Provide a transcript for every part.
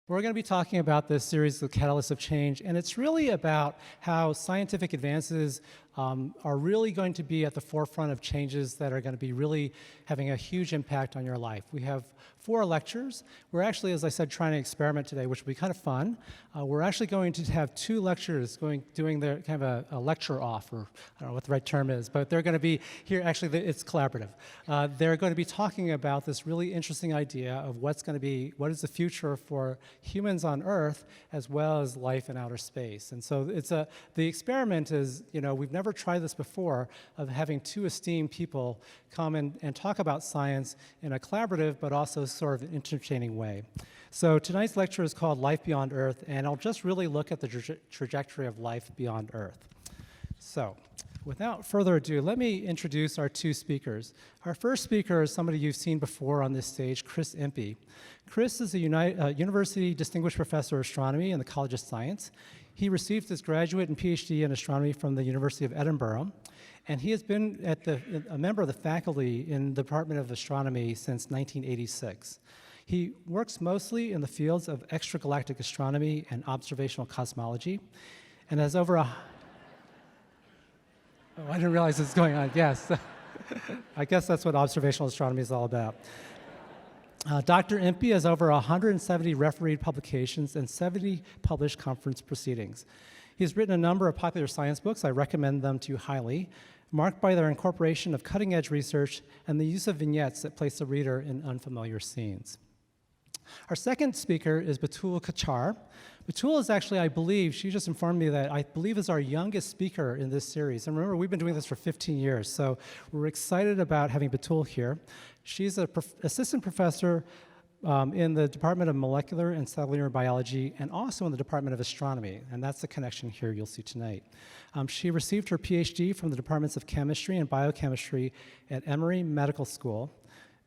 We're going to be talking about this series, The Catalyst of Change, and it's really about how scientific advances are really going to be at the forefront of changes that are going to be really having a huge impact on your life. We have 4 lectures. We're actually, as I said, trying to experiment today, which will be kind of fun. We're actually going to have 2 lectures doing their kind of a lecture off, or I don't know what the right term is, but they're going to be here. Actually, it's collaborative. They're going to be talking about this really interesting idea of what is the future for humans on Earth as well as life in outer space. And so the experiment is, we've never tried this before, of having 2 esteemed people come and talk about science in a collaborative but also sort of entertaining way. So tonight's lecture is called Life Beyond Earth, and I'll just really look at the trajectory of life beyond Earth. So without further ado, let me introduce our 2 speakers. Our first speaker is somebody you've seen before on this stage, Chris Impey. Chris is a University Distinguished Professor of Astronomy in the College of Science. He received his graduate and PhD in astronomy from the University of Edinburgh, and he has been a member of the faculty in the Department of Astronomy since 1986. He works mostly in the fields of extragalactic astronomy and observational cosmology, and has over a... Oh, I didn't realize this was going on. Yes. I guess that's what observational astronomy is all about. Dr. Impey has over 170 refereed publications and 70 published conference proceedings. He's written a number of popular science books. I recommend them to you highly, marked by their incorporation of cutting-edge research and the use of vignettes that place the reader in unfamiliar scenes. Our second speaker is Betül Kaçar. Betül is actually, I believe, she just informed me that I believe is our youngest speaker in this series. And remember, we've been doing this for 15 years, so we're excited about having Betül here. She's an assistant professor in the Department of Molecular and Cellular Biology and also in the Department of Astronomy, and that's the connection here you'll see tonight. She received her PhD from the Departments of Chemistry and Biochemistry at Emory Medical School.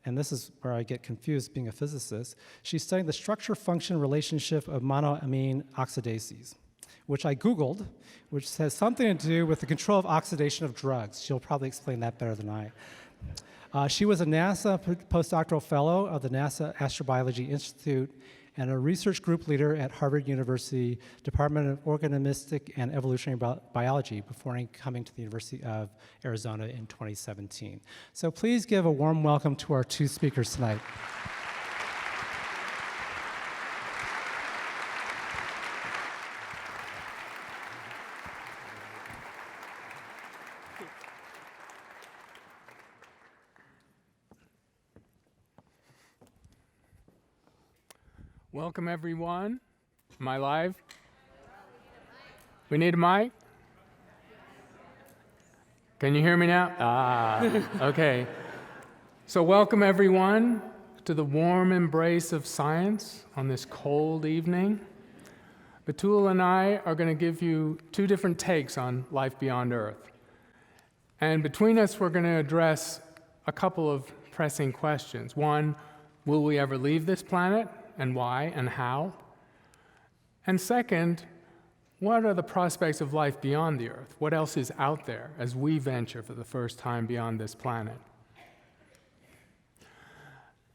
And this is where I get confused being a physicist. She's studying the structure-function relationship of monoamine oxidases, which I Googled, which has something to do with the control of oxidation of drugs. She'll probably explain that better than I. She was a NASA postdoctoral fellow of the NASA Astrobiology Institute and a research group leader at Harvard University Department of Organismic and Evolutionary Biology before coming to the University of Arizona in 2017. So please give a warm welcome to our 2 speakers tonight. Welcome, everyone. Am I live? We need a mic? Can you hear me now? Okay. So welcome, everyone, to the warm embrace of science on this cold evening. Betül and I are going to give you 2 different takes on life beyond Earth. And between us, we're going to address a couple of pressing questions. One, will we ever leave this planet? And why and how? And second, what are the prospects of life beyond the Earth? What else is out there as we venture for the first time beyond this planet?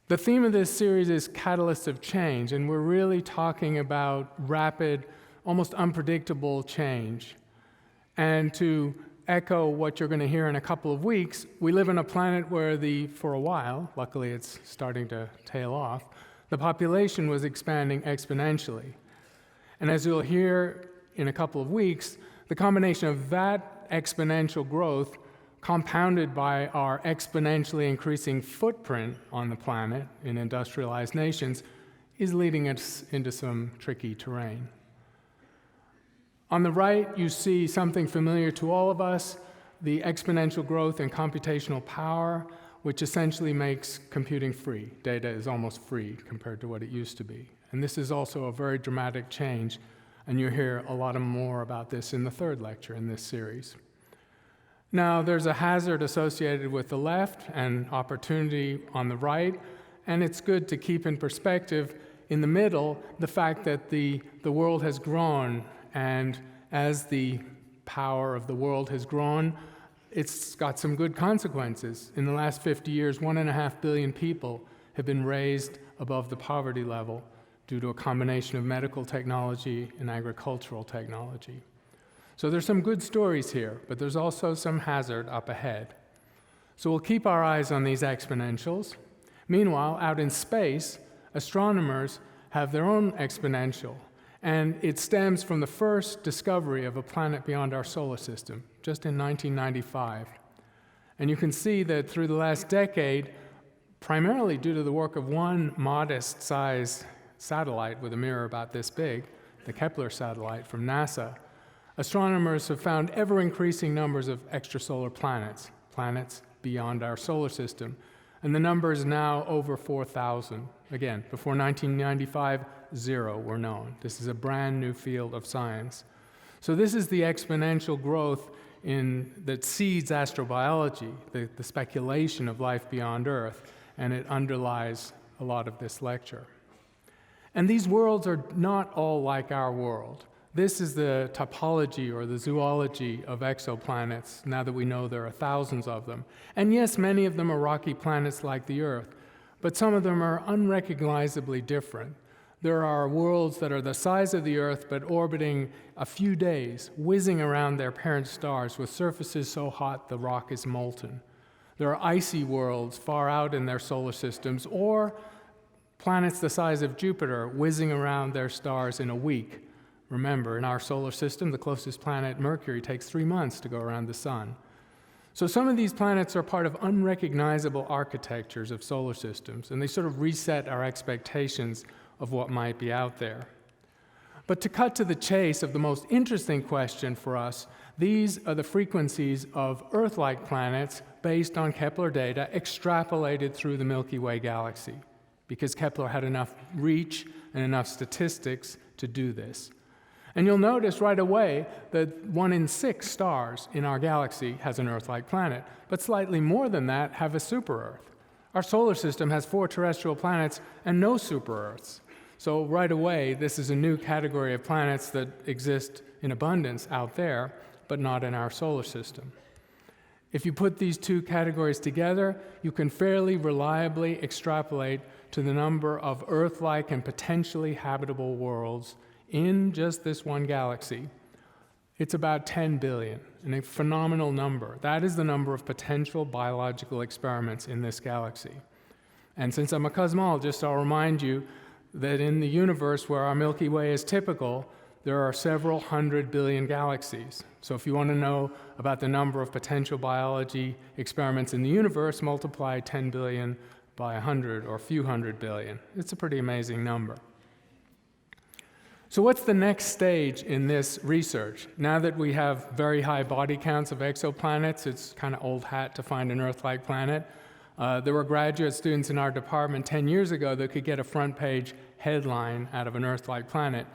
The theme of this series is Catalyst of Change, and we're really talking about rapid, almost unpredictable change. And to echo what you're going to hear in a couple of weeks, we live on a planet where for a while, luckily it's starting to tail off, the population was expanding exponentially. And as you'll hear in a couple of weeks, the combination of that exponential growth compounded by our exponentially increasing footprint on the planet in industrialized nations is leading us into some tricky terrain. On the right, you see something familiar to all of us, the exponential growth in computational power, which essentially makes computing free. Data is almost free compared to what it used to be. And this is also a very dramatic change, and you'll hear a lot more about this in the 3rd lecture in this series. Now, there's a hazard associated with the left and opportunity on the right, and it's good to keep in perspective in the middle the fact that the world has grown, and as the power of the world has grown, it's got some good consequences. In the last 50 years, 1.5 billion people have been raised above the poverty level due to a combination of medical technology and agricultural technology. So there's some good stories here, but there's also some hazard up ahead. So we'll keep our eyes on these exponentials. Meanwhile, out in space, astronomers have their own exponential, and it stems from the first discovery of a planet beyond our solar system, just in 1995. And you can see that through the last decade, primarily due to the work of one modest-sized satellite with a mirror about this big, the Kepler satellite from NASA, astronomers have found ever-increasing numbers of extrasolar planets, planets beyond our solar system. And the number is now over 4,000. Again, before 1995, 0 were known. This is a brand new field of science. So this is the exponential growth that seeds astrobiology, the speculation of life beyond Earth, and it underlies a lot of this lecture. And these worlds are not all like our world. This is the topology or the zoology of exoplanets, now that we know there are thousands of them. And yes, many of them are rocky planets like the Earth, but some of them are unrecognizably different. There are worlds that are the size of the Earth, but orbiting a few days, whizzing around their parent stars with surfaces so hot the rock is molten. There are icy worlds far out in their solar systems, or planets the size of Jupiter whizzing around their stars in a week. Remember, in our solar system, the closest planet, Mercury, takes 3 months to go around the sun. So some of these planets are part of unrecognizable architectures of solar systems, and they sort of reset our expectations of what might be out there. But to cut to the chase of the most interesting question for us, these are the frequencies of Earth-like planets based on Kepler data extrapolated through the Milky Way galaxy, because Kepler had enough reach and enough statistics to do this. And you'll notice right away that 1 in 6 stars in our galaxy has an Earth-like planet, but slightly more than that have a super-Earth. Our solar system has 4 terrestrial planets and no super-Earths. So right away, this is a new category of planets that exist in abundance out there, but not in our solar system. If you put these two categories together, you can fairly reliably extrapolate to the number of Earth-like and potentially habitable worlds in just this one galaxy. It's about 10 billion, and a phenomenal number. That is the number of potential biological experiments in this galaxy. And since I'm a cosmologist, I'll remind you that in the universe where our Milky Way is typical, there are several 100 billion galaxies. So if you want to know about the number of potential biology experiments in the universe, multiply 10 billion by 100 or a few hundred billion. It's a pretty amazing number. So what's the next stage in this research? Now that we have very high body counts of exoplanets, it's kind of old hat to find an Earth-like planet. There were graduate students in our department 10 years ago that could get a front-page headline out of an Earth-like planet.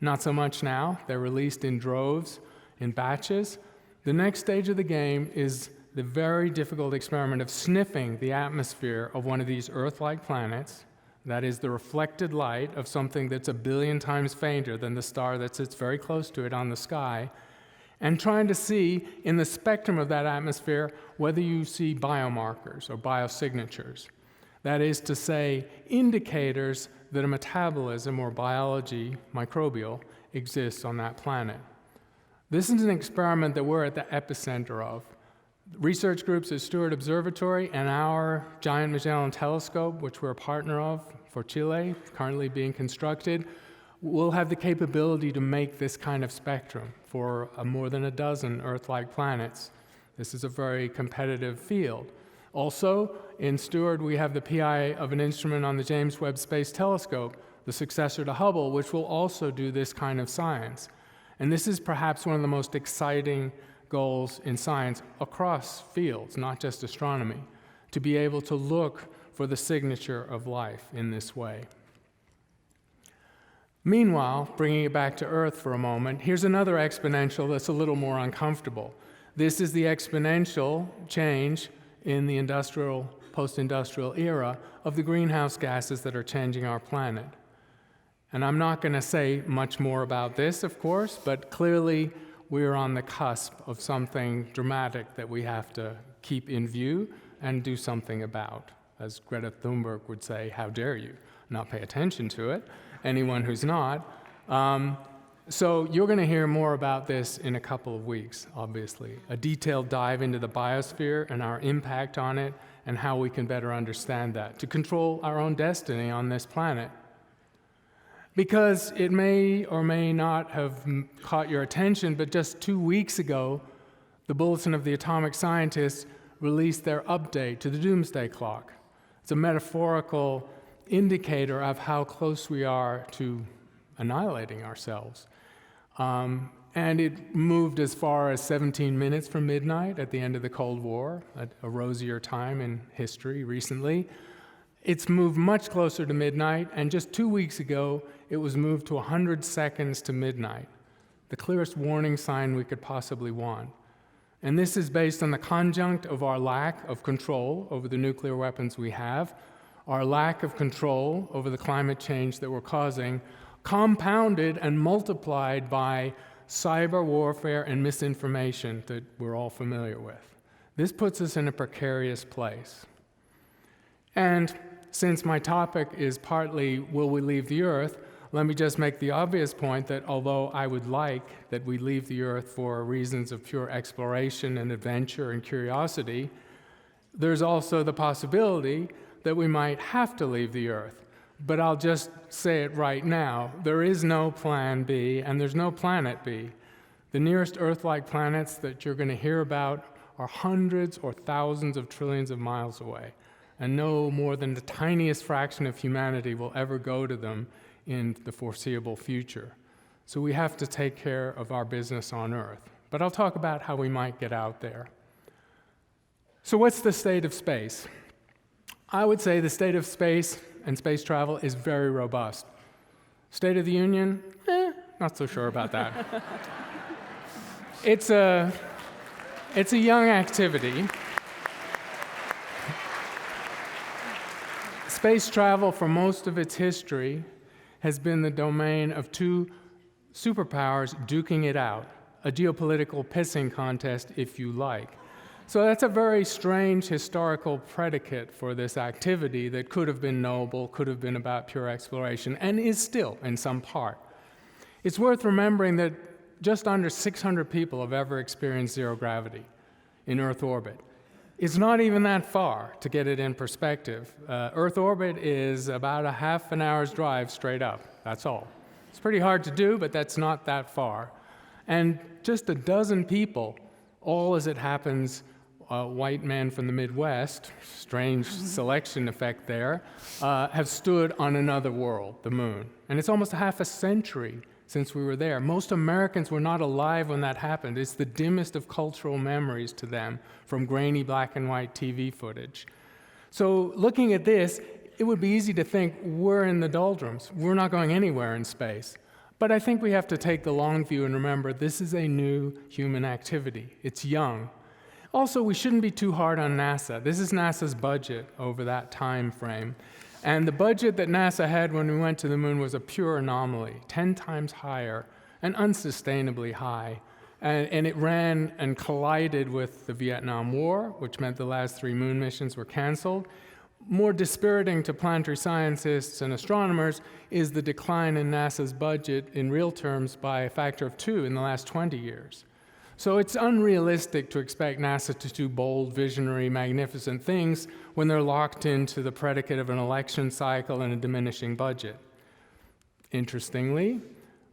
Not so much now. They're released in droves, in batches. The next stage of the game is the very difficult experiment of sniffing the atmosphere of one of these Earth-like planets. That is the reflected light of something that's 1 billion times fainter than the star that sits very close to it on the sky, and trying to see in the spectrum of that atmosphere whether you see biomarkers or biosignatures. That is to say, indicators that a metabolism or biology, microbial, exists on that planet. This is an experiment that we're at the epicenter of. Research groups at Steward Observatory and our Giant Magellan Telescope, which we're a partner of for Chile, currently being constructed, will have the capability to make this kind of spectrum for more than a dozen Earth-like planets. This is a very competitive field. Also, in Steward, we have the PI of an instrument on the James Webb Space Telescope, the successor to Hubble, which will also do this kind of science. And this is perhaps one of the most exciting goals in science across fields, not just astronomy, to be able to look for the signature of life in this way. Meanwhile, bringing it back to Earth for a moment, here's another exponential that's a little more uncomfortable. This is the exponential change in the post-industrial era of the greenhouse gases that are changing our planet. And I'm not going to say much more about this, of course, but clearly we're on the cusp of something dramatic that we have to keep in view and do something about. As Greta Thunberg would say, how dare you not pay attention to it? anyone who's not. So you're going to hear more about this in a couple of weeks, obviously. A detailed dive into the biosphere and our impact on it and how we can better understand that to control our own destiny on this planet. Because it may or may not have caught your attention, but just 2 weeks ago, the Bulletin of the Atomic Scientists released their update to the doomsday clock. It's a metaphorical indicator of how close we are to annihilating ourselves. And it moved as far as 17 minutes from midnight at the end of the Cold War, a rosier time in history recently. It's moved much closer to midnight, and just 2 weeks ago, it was moved to 100 seconds to midnight, the clearest warning sign we could possibly want. And this is based on the conjunct of our lack of control over the nuclear weapons we have, our lack of control over the climate change that we're causing, compounded and multiplied by cyber warfare and misinformation that we're all familiar with. This puts us in a precarious place. And since my topic is partly, will we leave the Earth, let me just make the obvious point that although I would like that we leave the Earth for reasons of pure exploration and adventure and curiosity, there's also the possibility that we might have to leave the Earth. But I'll just say it right now, there is no plan B and there's no planet B. The nearest Earth-like planets that you're going to hear about are hundreds or thousands of trillions of miles away, and no more than the tiniest fraction of humanity will ever go to them in the foreseeable future. So we have to take care of our business on Earth. But I'll talk about how we might get out there. So what's the state of space? I would say the state of space and space travel is very robust. State of the Union? Not so sure about that. It's a young activity. Space travel, for most of its history, has been the domain of two superpowers duking it out, a geopolitical pissing contest, if you like. So that's a very strange historical predicate for this activity that could have been noble, could have been about pure exploration, and is still in some part. It's worth remembering that just under 600 people have ever experienced zero gravity in Earth orbit. It's not even that far, to get it in perspective. Earth orbit is about a half an hour's drive straight up, that's all. It's pretty hard to do, but that's not that far. And just a dozen people, all as it happens, white men from the Midwest, strange selection effect there, have stood on another world, the moon. And it's almost half a century since we were there. Most Americans were not alive when that happened. It's the dimmest of cultural memories to them from grainy black and white TV footage. So looking at this, it would be easy to think we're in the doldrums. We're not going anywhere in space. But I think we have to take the long view and remember this is a new human activity. It's young. Also, we shouldn't be too hard on NASA. This is NASA's budget over that time frame. And the budget that NASA had when we went to the moon was a pure anomaly, 10 times higher and unsustainably high. And it ran and collided with the Vietnam War, which meant the last 3 moon missions were canceled. More dispiriting to planetary scientists and astronomers is the decline in NASA's budget in real terms by a factor of 2 in the last 20 years. So it's unrealistic to expect NASA to do bold, visionary, magnificent things when they're locked into the predicate of an election cycle and a diminishing budget. Interestingly,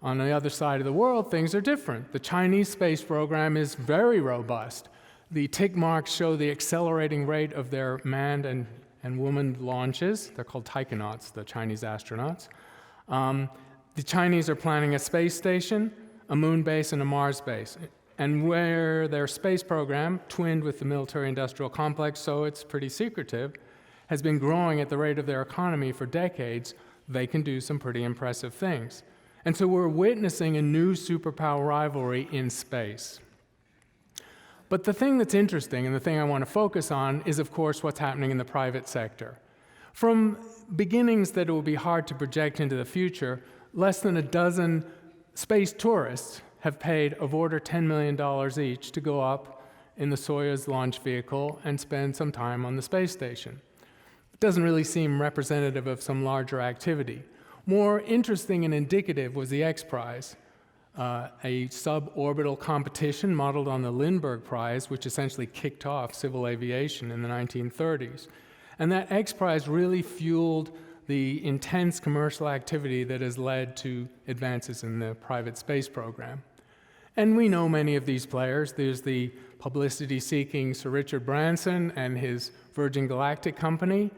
on the other side of the world, things are different. The Chinese space program is very robust. The tick marks show the accelerating rate of their manned and woman launches. They're called taikonauts, the Chinese astronauts. The Chinese are planning a space station, a moon base, and a Mars base. And where their space program, twinned with the military-industrial complex, so it's pretty secretive, has been growing at the rate of their economy for decades, they can do some pretty impressive things. And so we're witnessing a new superpower rivalry in space. But the thing that's interesting, and the thing I want to focus on, is of course what's happening in the private sector. From beginnings that it will be hard to project into the future, less than a dozen space tourists have paid of order $10 million each to go up in the Soyuz launch vehicle and spend some time on the space station. It doesn't really seem representative of some larger activity. More interesting and indicative was the X Prize, a suborbital competition modeled on the Lindbergh Prize, which essentially kicked off civil aviation in the 1930s. And that X Prize really fueled the intense commercial activity that has led to advances in the private space program. And we know many of these players. There's the publicity-seeking Sir Richard Branson and his Virgin Galactic company.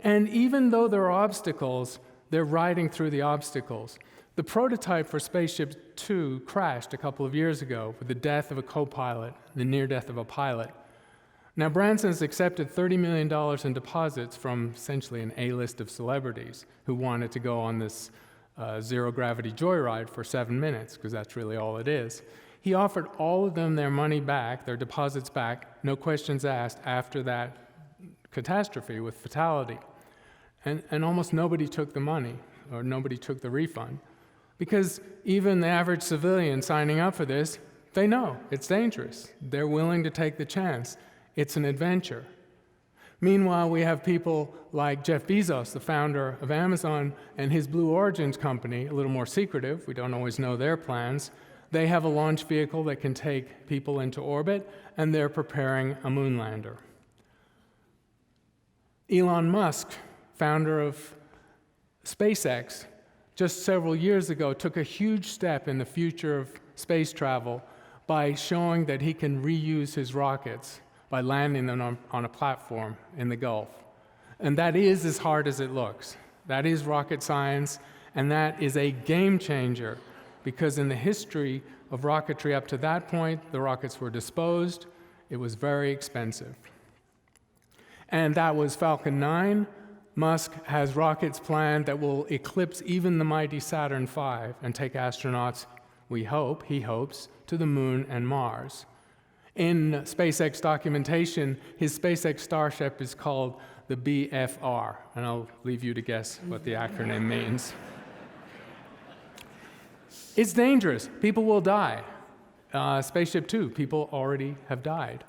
And even though there are obstacles, they're riding through the obstacles. The prototype for Spaceship Two crashed a couple of years ago with the death of a co-pilot, the near death of a pilot. Now, Branson's accepted $30 million in deposits from essentially an A-list of celebrities who wanted to go on this zero-gravity joyride for 7 minutes, because that's really all it is. He offered all of them their money back, their deposits back, no questions asked, after that catastrophe with fatality. And almost nobody took the money, or nobody took the refund, because even the average civilian signing up for this, they know it's dangerous. They're willing to take the chance. It's an adventure. Meanwhile, we have people like Jeff Bezos, the founder of Amazon, and his Blue Origin company, a little more secretive. We don't always know their plans. They have a launch vehicle that can take people into orbit, and they're preparing a moon lander. Elon Musk, founder of SpaceX, just several years ago took a huge step in the future of space travel by showing that he can reuse his rockets by landing them on a platform in the Gulf. And that is as hard as it looks. That is rocket science, and that is a game changer, because in the history of rocketry up to that point, the rockets were disposed. It was very expensive. And that was Falcon 9. Musk has rockets planned that will eclipse even the mighty Saturn V and take astronauts, he hopes, to the moon and Mars. In SpaceX documentation, his SpaceX Starship is called the BFR, and I'll leave you to guess what the acronym means. It's dangerous. People will die. Spaceship Two, people already have died.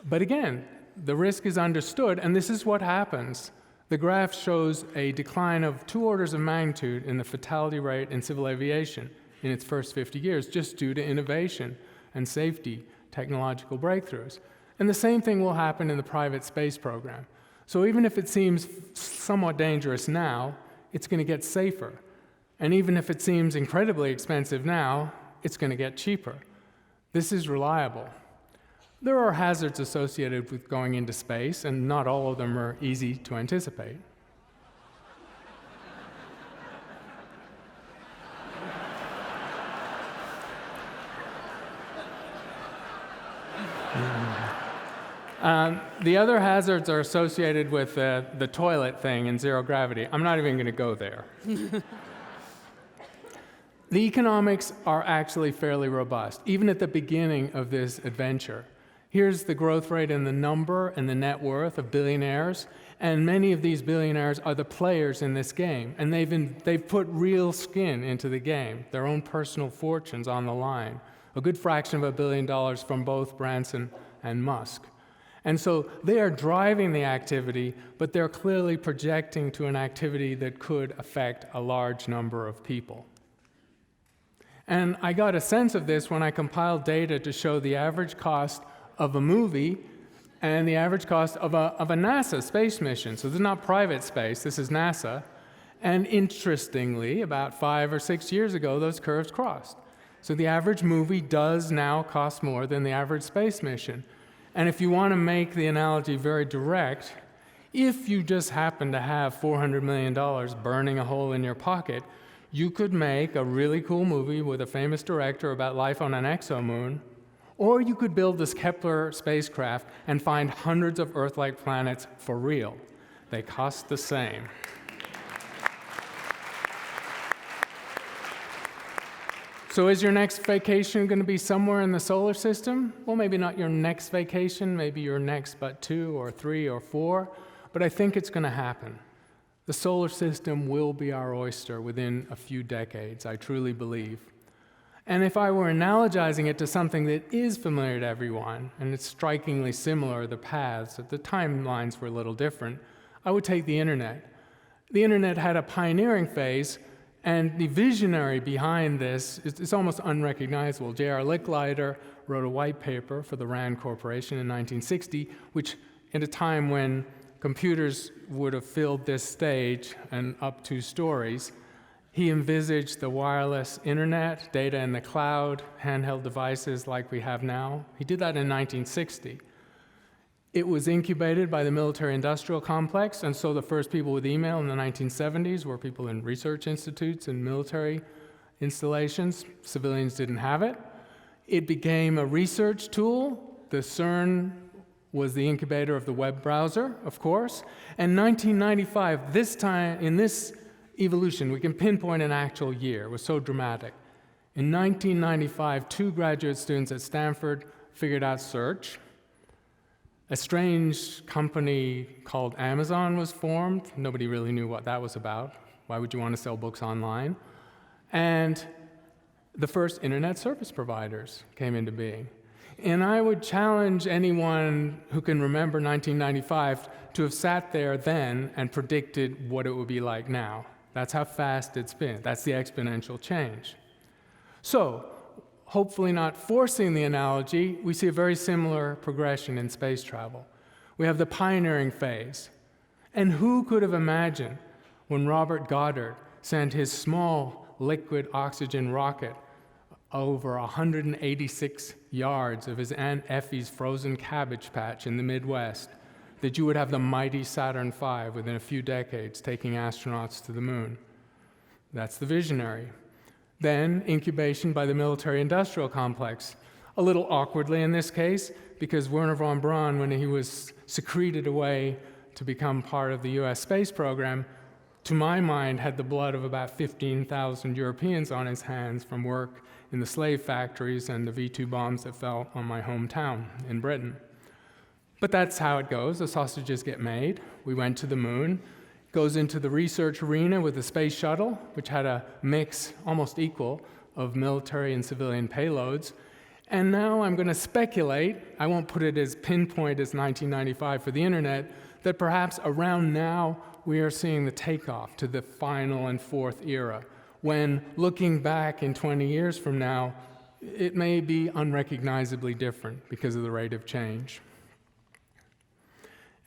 But again, the risk is understood, and this is what happens. The graph shows a decline of 2 orders of magnitude in the fatality rate in civil aviation in its first 50 years, just due to innovation and safety technological breakthroughs. And the same thing will happen in the private space program. So even if it seems somewhat dangerous now, it's going to get safer. And even if it seems incredibly expensive now, it's going to get cheaper. This is reliable. There are hazards associated with going into space, and not all of them are easy to anticipate. The other hazards are associated with the toilet thing in zero gravity. I'm not even going to go there. The economics are actually fairly robust, even at the beginning of this adventure. Here's the growth rate in the number and the net worth of billionaires, and many of these billionaires are the players in this game, and they've put real skin into the game, their own personal fortunes on the line, a good fraction of $1 billion from both Branson and Musk. And so they are driving the activity, but they're clearly projecting to an activity that could affect a large number of people. And I got a sense of this when I compiled data to show the average cost of a movie and the average cost of a NASA space mission. So this is not private space, this is NASA. And interestingly, about 5 or 6 years ago, those curves crossed. So the average movie does now cost more than the average space mission. And if you want to make the analogy very direct, if you just happen to have $400 million burning a hole in your pocket, you could make a really cool movie with a famous director about life on an exomoon, or you could build this Kepler spacecraft and find hundreds of Earth-like planets for real. They cost the same. So is your next vacation going to be somewhere in the solar system? Well, maybe not your next vacation, maybe your next but 2 or 3 or 4, but I think it's going to happen. The solar system will be our oyster within a few decades, I truly believe. And if I were analogizing it to something that is familiar to everyone, and it's strikingly similar, the paths, the timelines were a little different, I would take the internet. The internet had a pioneering phase And the visionary behind this is almost unrecognizable. J.R. Licklider wrote a white paper for the RAND Corporation in 1960, which at a time when computers would have filled this stage and up 2 stories, he envisaged the wireless internet, data in the cloud, handheld devices like we have now. He did that in 1960. It was incubated by the military-industrial complex, and so the first people with email in the 1970s were people in research institutes and military installations. Civilians didn't have it. It became a research tool. The CERN was the incubator of the web browser, of course. And 1995, this time, in this evolution, we can pinpoint an actual year. It was so dramatic. In 1995, 2 graduate students at Stanford figured out search. A strange company called Amazon was formed. Nobody really knew what that was about. Why would you want to sell books online? And the first internet service providers came into being. And I would challenge anyone who can remember 1995 to have sat there then and predicted what it would be like now. That's how fast it's been. That's the exponential change. So, hopefully not forcing the analogy, we see a very similar progression in space travel. We have the pioneering phase. And who could have imagined when Robert Goddard sent his small liquid oxygen rocket over 186 yards of his Aunt Effie's frozen cabbage patch in the Midwest, that you would have the mighty Saturn V within a few decades taking astronauts to the moon? That's the visionary. Then incubation by the military-industrial complex, a little awkwardly in this case, because Wernher von Braun, when he was secreted away to become part of the US space program, to my mind had the blood of about 15,000 Europeans on his hands from work in the slave factories and the V-2 bombs that fell on my hometown in Britain. But that's how it goes. The sausages get made. We went to the moon. Goes into the research arena with the space shuttle, which had a mix almost equal of military and civilian payloads. And now I'm going to speculate, I won't put it as pinpoint as 1995 for the internet, that perhaps around now we are seeing the takeoff to the final and 4th era, when looking back in 20 years from now, it may be unrecognizably different because of the rate of change.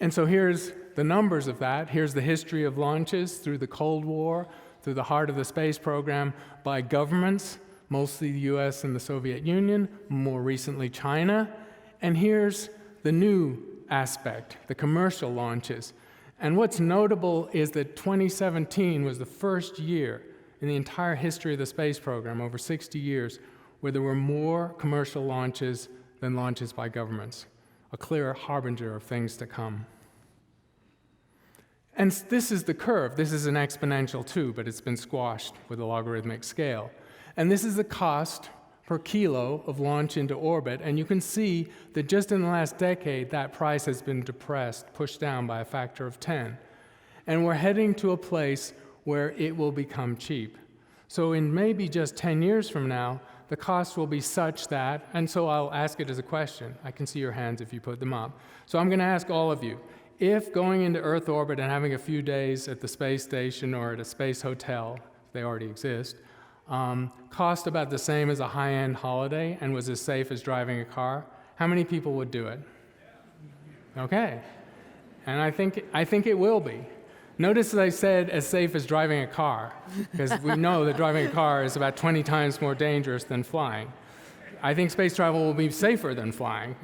And so here's the numbers of that. Here's the history of launches through the Cold War, through the heart of the space program by governments, mostly the US and the Soviet Union, more recently China. And here's the new aspect, the commercial launches. And what's notable is that 2017 was the first year in the entire history of the space program, over 60 years, where there were more commercial launches than launches by governments, a clear harbinger of things to come. And this is the curve. This is an exponential too, but it's been squashed with a logarithmic scale. And this is the cost per kilo of launch into orbit, and you can see that just in the last decade, that price has been depressed, pushed down by a factor of 10. And we're heading to a place where it will become cheap. So in maybe just 10 years from now, the cost will be such that, and so I'll ask it as a question. I can see your hands if you put them up. So I'm going to ask all of you, if going into Earth orbit and having a few days at the space station or at a space hotel, they already exist, cost about the same as a high-end holiday and was as safe as driving a car, how many people would do it? Okay. And I think it will be. Notice that I said as safe as driving a car, because we know that driving a car is about 20 times more dangerous than flying. I think space travel will be safer than flying,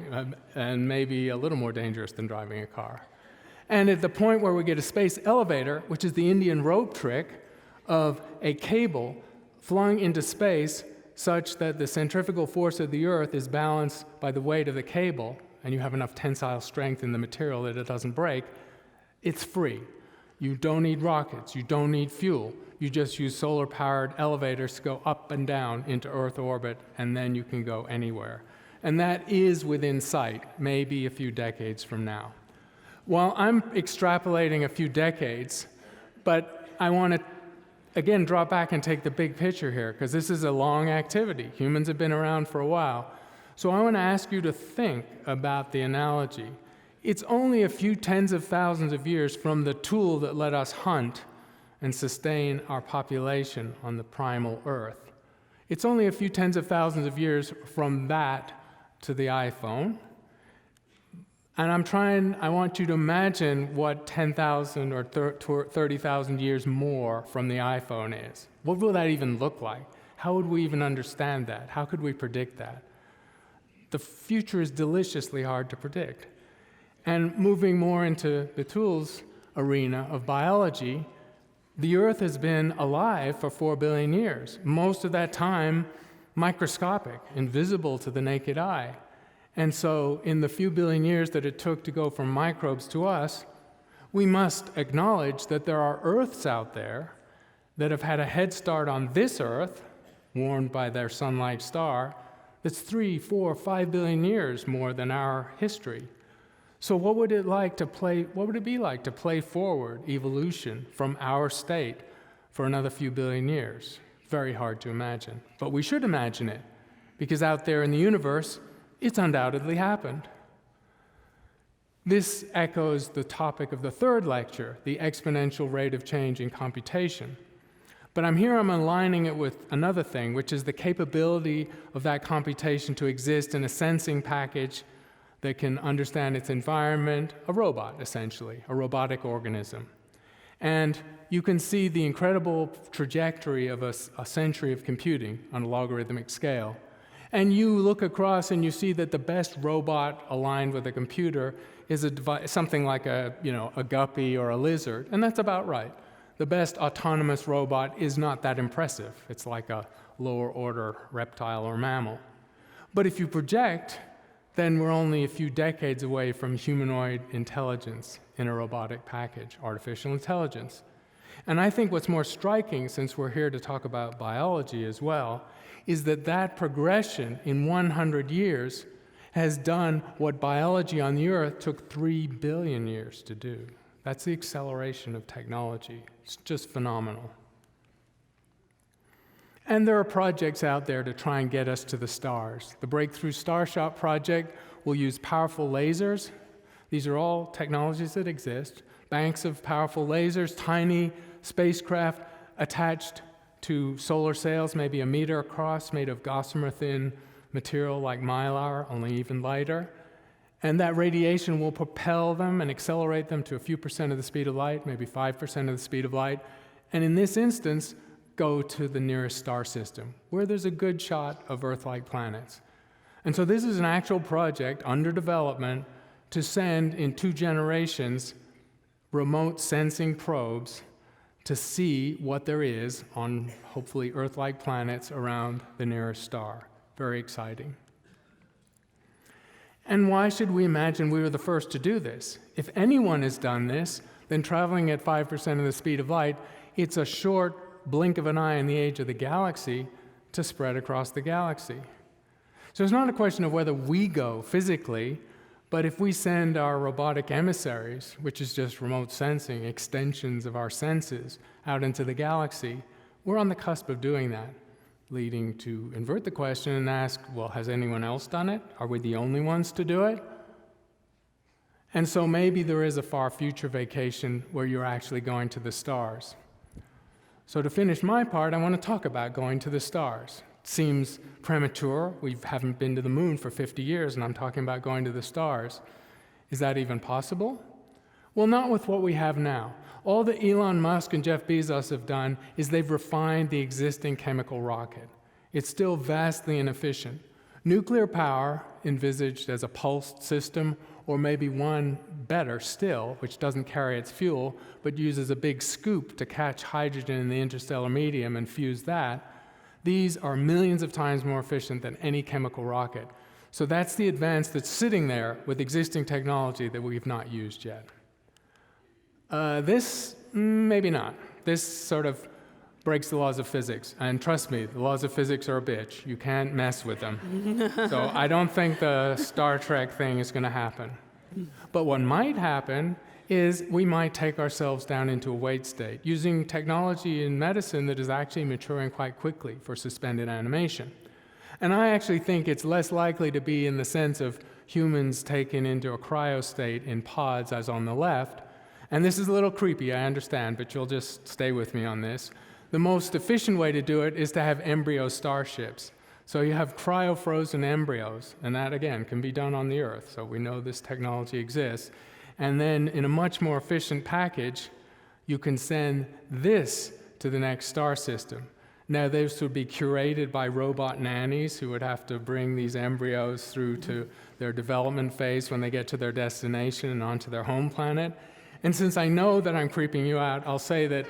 and maybe a little more dangerous than driving a car. And at the point where we get a space elevator, which is the Indian rope trick of a cable flung into space such that the centrifugal force of the Earth is balanced by the weight of the cable, and you have enough tensile strength in the material that it doesn't break, it's free. You don't need rockets, you don't need fuel. You just use solar-powered elevators to go up and down into Earth orbit, and then you can go anywhere. And that is within sight, maybe a few decades from now. Well, I'm extrapolating a few decades, but I want to, again, draw back and take the big picture here, because this is a long activity. Humans have been around for a while. So I want to ask you to think about the analogy. It's only a few tens of thousands of years from the tool that let us hunt and sustain our population on the primal Earth. It's only a few tens of thousands of years from that to the iPhone. And I want you to imagine what 10,000 or 30,000 years more from the iPhone is. What will that even look like? How would we even understand that? How could we predict that? The future is deliciously hard to predict. And moving more into Betül's arena of biology, the Earth has been alive for 4 billion years. Most of that time, microscopic, invisible to the naked eye. And so, in the few billion years that it took to go from microbes to us, we must acknowledge that there are Earths out there that have had a head start on this Earth, warmed by their sun-like star, that's 3, 4, 5 billion years more than our history. So what would it be like to play forward evolution from our state for another few billion years? Very hard to imagine. But we should imagine it, because out there in the universe, it's undoubtedly happened. This echoes the topic of the third lecture, the exponential rate of change in computation. But I'm aligning it with another thing, which is the capability of that computation to exist in a sensing package that can understand its environment, a robot, essentially, a robotic organism. And you can see the incredible trajectory of a century of computing on a logarithmic scale. And you look across and you see that the best robot aligned with a computer is something like a guppy or a lizard, and that's about right. The best autonomous robot is not that impressive. It's like a lower order reptile or mammal. But if you project, then we're only a few decades away from humanoid intelligence in a robotic package, artificial intelligence. And I think what's more striking, since we're here to talk about biology as well, is that progression in 100 years has done what biology on the Earth took 3 billion years to do. That's the acceleration of technology. It's just phenomenal. And there are projects out there to try and get us to the stars. The Breakthrough Starshot project will use powerful lasers. These are all technologies that exist. Banks of powerful lasers, tiny spacecraft attached to solar sails, maybe a meter across, made of gossamer-thin material like mylar, only even lighter. And that radiation will propel them and accelerate them to a few percent of the speed of light, maybe 5% of the speed of light. And in this instance, go to the nearest star system, where there's a good shot of Earth-like planets. And so this is an actual project under development to send, in 2 generations, remote sensing probes to see what there is on, hopefully, Earth-like planets around the nearest star. Very exciting. And why should we imagine we were the first to do this? If anyone has done this, then traveling at 5% of the speed of light, it's a short blink of an eye in the age of the galaxy to spread across the galaxy. So it's not a question of whether we go physically, but if we send our robotic emissaries, which is just remote sensing, extensions of our senses, out into the galaxy, we're on the cusp of doing that, leading to invert the question and ask, well, has anyone else done it? Are we the only ones to do it? And so maybe there is a far future vacation where you're actually going to the stars. So to finish my part, I want to talk about going to the stars. It seems premature. We haven't been to the moon for 50 years, and I'm talking about going to the stars. Is that even possible? Well, not with what we have now. All that Elon Musk and Jeff Bezos have done is they've refined the existing chemical rocket. It's still vastly inefficient. Nuclear power, envisaged as a pulsed system, or maybe one better still, which doesn't carry its fuel, but uses a big scoop to catch hydrogen in the interstellar medium and fuse that, these are millions of times more efficient than any chemical rocket. So that's the advance that's sitting there with existing technology that we've not used yet. This, maybe not. This sort of breaks the laws of physics. And trust me, the laws of physics are a bitch. You can't mess with them. So I don't think the Star Trek thing is going to happen. But what might happen is we might take ourselves down into a wait state using technology in medicine that is actually maturing quite quickly for suspended animation. And I actually think it's less likely to be in the sense of humans taken into a cryo state in pods as on the left, And this is a little creepy, I understand, but you'll just stay with me on this. The most efficient way to do it is to have embryo starships. So you have cryo-frozen embryos, and that, again, can be done on the Earth, so we know this technology exists. And then in a much more efficient package, you can send this to the next star system. Now, this would be curated by robot nannies who would have to bring these embryos through to their development phase when they get to their destination and onto their home planet. And since I know that I'm creeping you out, I'll say that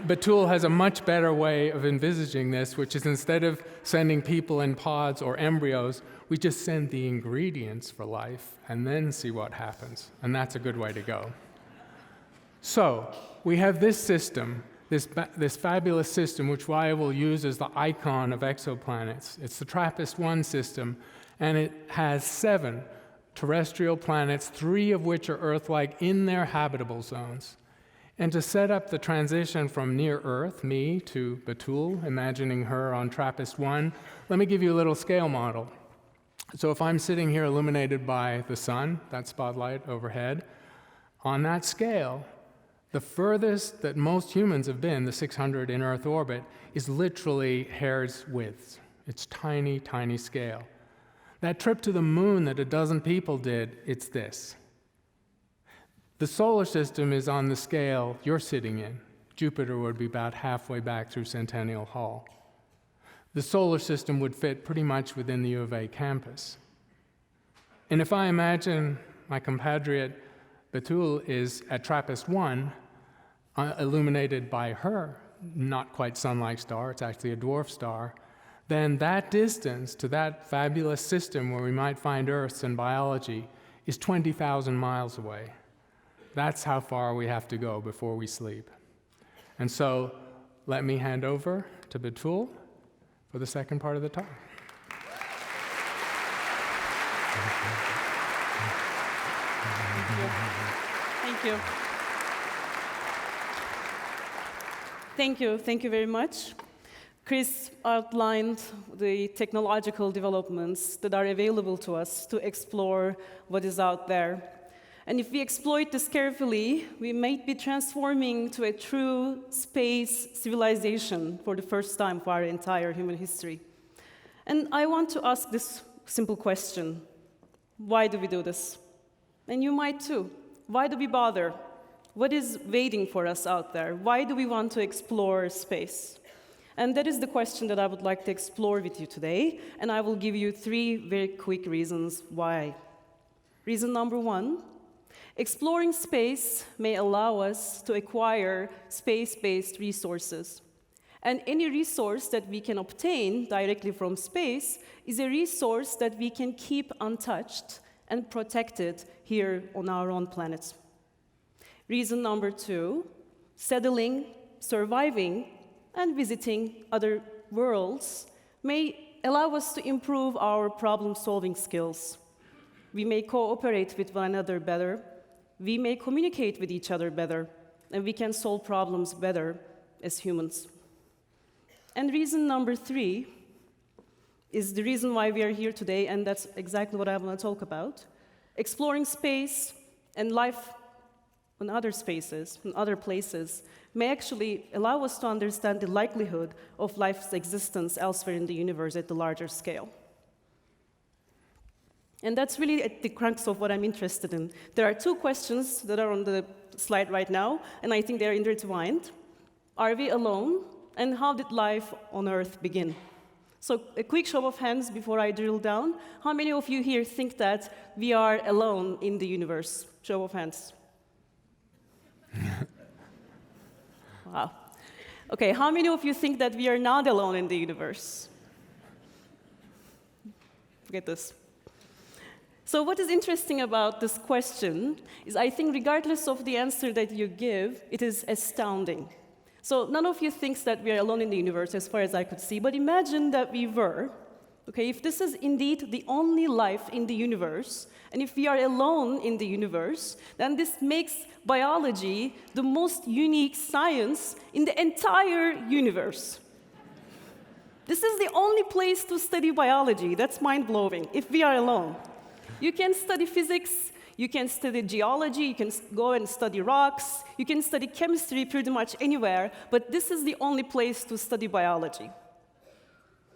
Betül has a much better way of envisaging this, which is instead of sending people in pods or embryos, we just send the ingredients for life and then see what happens. And that's a good way to go. So we have this system, this fabulous system, which I will use as the icon of exoplanets. It's the Trappist One System, and it has 7 terrestrial planets, 3 of which are Earth-like in their habitable zones. And to set up the transition from near Earth, me, to Betül, imagining her on Trappist 1, let me give you a little scale model. So if I'm sitting here illuminated by the sun, that spotlight overhead, on that scale, the furthest that most humans have been, the 600 in Earth orbit, is literally hair's width. It's tiny, tiny scale. That trip to the moon that a dozen people did, it's this. The solar system is on the scale you're sitting in. Jupiter would be about halfway back through Centennial Hall. The solar system would fit pretty much within the U of A campus. And if I imagine my compatriot Betül is at Trappist 1, illuminated by her not quite sun-like star, it's actually a dwarf star, then that distance to that fabulous system where we might find Earths and biology is 20,000 miles away. That's how far we have to go before we sleep. And so let me hand over to Betül for the second part of the talk. Thank you. Thank you. Thank you very much. Chris outlined the technological developments that are available to us to explore what is out there. And if we exploit this carefully, we might be transforming to a true space civilization for the first time for our entire human history. And I want to ask this simple question. Why do we do this? And you might too. Why do we bother? What is waiting for us out there? Why do we want to explore space? And that is the question that I would like to explore with you today, and I will give you 3 very quick reasons why. Reason number 1, exploring space may allow us to acquire space-based resources. And any resource that we can obtain directly from space is a resource that we can keep untouched and protected here on our own planet. Reason number 2, settling, surviving, and visiting other worlds may allow us to improve our problem-solving skills. We may cooperate with one another better, we may communicate with each other better, and we can solve problems better as humans. And reason number 3 is the reason why we are here today, and that's exactly what I want to talk about. Exploring space and life in other spaces, in other places, may actually allow us to understand the likelihood of life's existence elsewhere in the universe at the larger scale. And that's really at the crux of what I'm interested in. There are 2 questions that are on the slide right now, and I think they're intertwined. Are we alone? And how did life on Earth begin? So a quick show of hands before I drill down. How many of you here think that we are alone in the universe? Show of hands. Wow. Okay, how many of you think that we are not alone in the universe? Get this. So what is interesting about this question is I think regardless of the answer that you give, it is astounding. So none of you thinks that we are alone in the universe as far as I could see, but imagine that we were. Okay, if this is indeed the only life in the universe, and if we are alone in the universe, then this makes biology the most unique science in the entire universe. This is the only place to study biology. That's mind-blowing, if we are alone. You can study physics, You can study geology, you can go and study rocks, you can study chemistry pretty much anywhere, but this is the only place to study biology.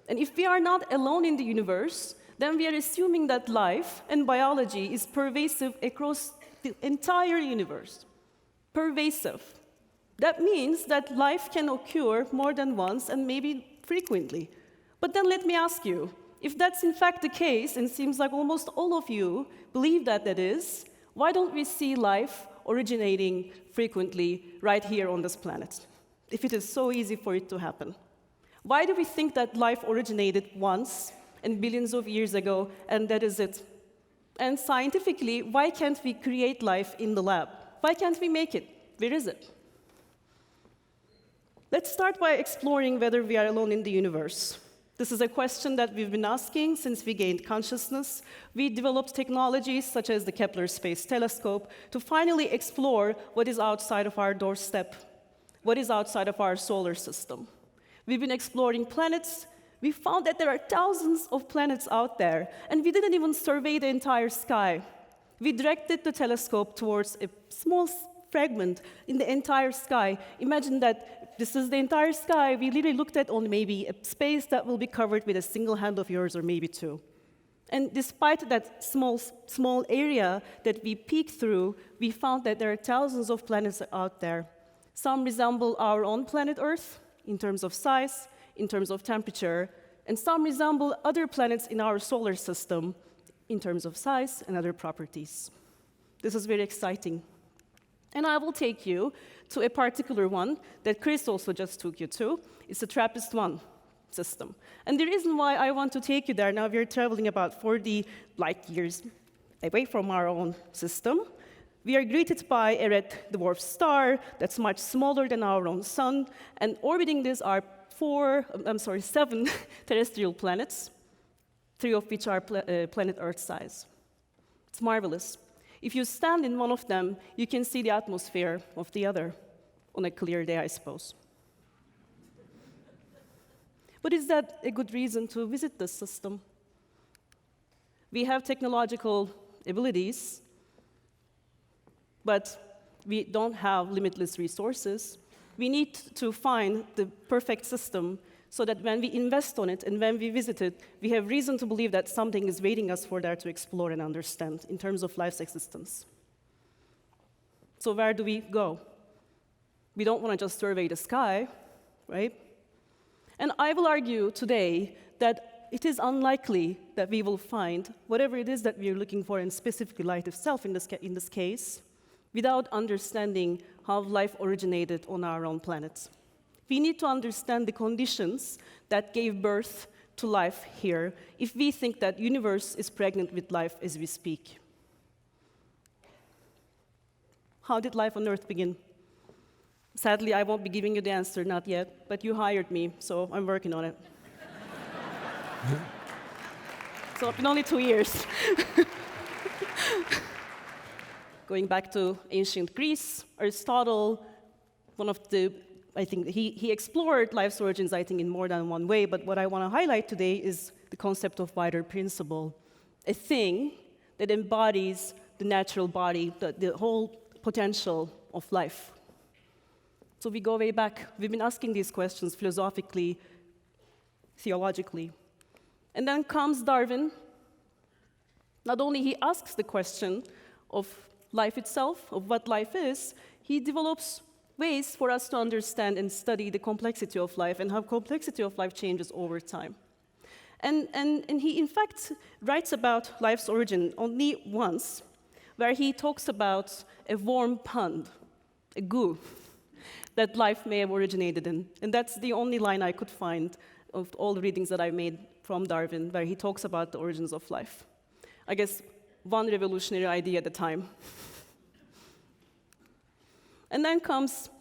And if we are not alone in the universe, then we are assuming that life and biology is pervasive across the entire universe. Pervasive. That means that life can occur more than once and maybe frequently. But then let me ask you, if that's in fact the case, and seems like almost all of you believe that that is, why don't we see life originating frequently right here on this planet, if it is so easy for it to happen? Why do we think that life originated once and billions of years ago, and that is it? And scientifically, why can't we create life in the lab? Why can't we make it? Where is it? Let's start by exploring whether we are alone in the universe. This is a question that we've been asking since we gained consciousness. We developed technologies such as the Kepler Space Telescope to finally explore what is outside of our doorstep, what is outside of our solar system. We've been exploring planets. We found that there are thousands of planets out there, and we didn't even survey the entire sky. We directed the telescope towards a small fragment in the entire sky. Imagine that this is the entire sky. We literally looked at only maybe a space that will be covered with a single hand of yours, or maybe two. And despite that small area that we peeked through, we found that there are thousands of planets out there. Some resemble our own planet Earth in terms of size, in terms of temperature, and some resemble other planets in our solar system in terms of size and other properties. This is very exciting. And I will take you to a particular one that Chris also just took you to. It's the Trappist One System. And the reason why I want to take you there, now we're traveling about 40 light years away from our own system. We are greeted by a red dwarf star that's much smaller than our own sun, and orbiting this are 7 terrestrial planets, 3 of which are planet Earth size. It's marvelous. If you stand in one of them, you can see the atmosphere of the other on a clear day, I suppose. But is that a good reason to visit this system? We have technological abilities, but we don't have limitless resources. We need to find the perfect system so that when we invest on it and when we visit it, we have reason to believe that something is waiting us for there to explore and understand in terms of life's existence. So where do we go? We don't want to just survey the sky, right? And I will argue today that it is unlikely that we will find whatever it is that we are looking for, and specifically light itself in this case, without understanding how life originated on our own planet. We need to understand the conditions that gave birth to life here if we think that the universe is pregnant with life as we speak. How did life on Earth begin? Sadly, I won't be giving you the answer, not yet, but you hired me, so I'm working on it. So it's been only 2 years. Going back to ancient Greece, Aristotle, I think he explored life's origins, I think, in more than one way, but what I want to highlight today is the concept of wider principle, a thing that embodies the natural body, the whole potential of life. So we go way back. We've been asking these questions philosophically, theologically. And then comes Darwin. Not only he asks the question of life itself, of what life is, he develops ways for us to understand and study the complexity of life and how complexity of life changes over time. And he, in fact, writes about life's origin only once, where he talks about a warm pond, a goo, that life may have originated in. And that's the only line I could find of all the readings that I made from Darwin, where he talks about the origins of life. I guess one revolutionary idea at a time. And then comes,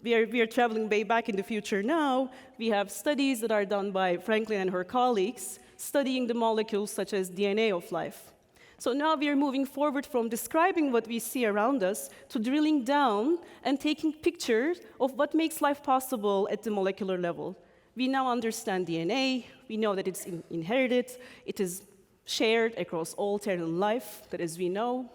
we are traveling way back in the future now. We have studies that are done by Franklin and her colleagues, studying the molecules such as DNA of life. So now we are moving forward from describing what we see around us to drilling down and taking pictures of what makes life possible at the molecular level. We now understand DNA. We know that it's inherited. It is shared across all terrestrial life, that as we know.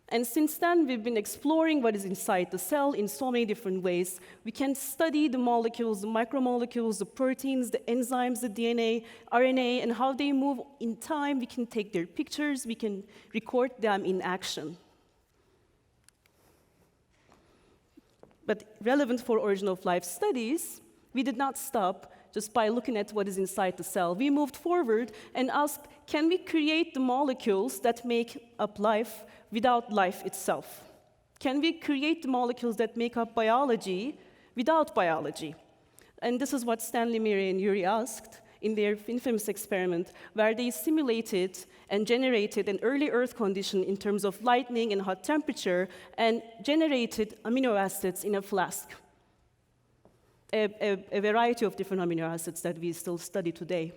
And since then, we've been exploring what is inside the cell in so many different ways. We can study the molecules, the micromolecules, the proteins, the enzymes, the DNA, RNA, and how they move in time. We can take their pictures. We can record them in action. But relevant for origin of life studies, we did not stop just by looking at what is inside the cell. We moved forward and asked, can we create the molecules that make up life without life itself? Can we create the molecules that make up biology without biology? And this is what Stanley, Murray, and Urey asked in their infamous experiment, where they simulated and generated an early Earth condition in terms of lightning and hot temperature, and generated amino acids in a flask. A variety of different amino acids that we still study today.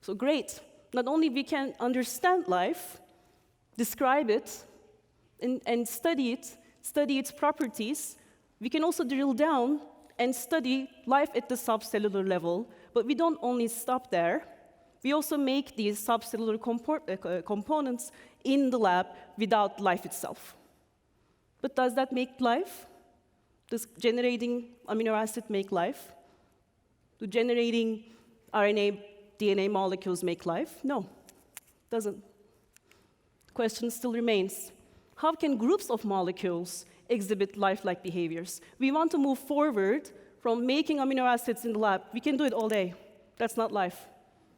So great. Not only we can understand life, describe it, and study its properties, we can also drill down and study life at the subcellular level, but we don't only stop there. We also make these subcellular components in the lab without life itself. But does that make life? Does generating amino acid make life? Do generating RNA, DNA molecules make life? No, it doesn't. The question still remains, how can groups of molecules exhibit life-like behaviors? We want to move forward from making amino acids in the lab. We can do it all day. That's not life.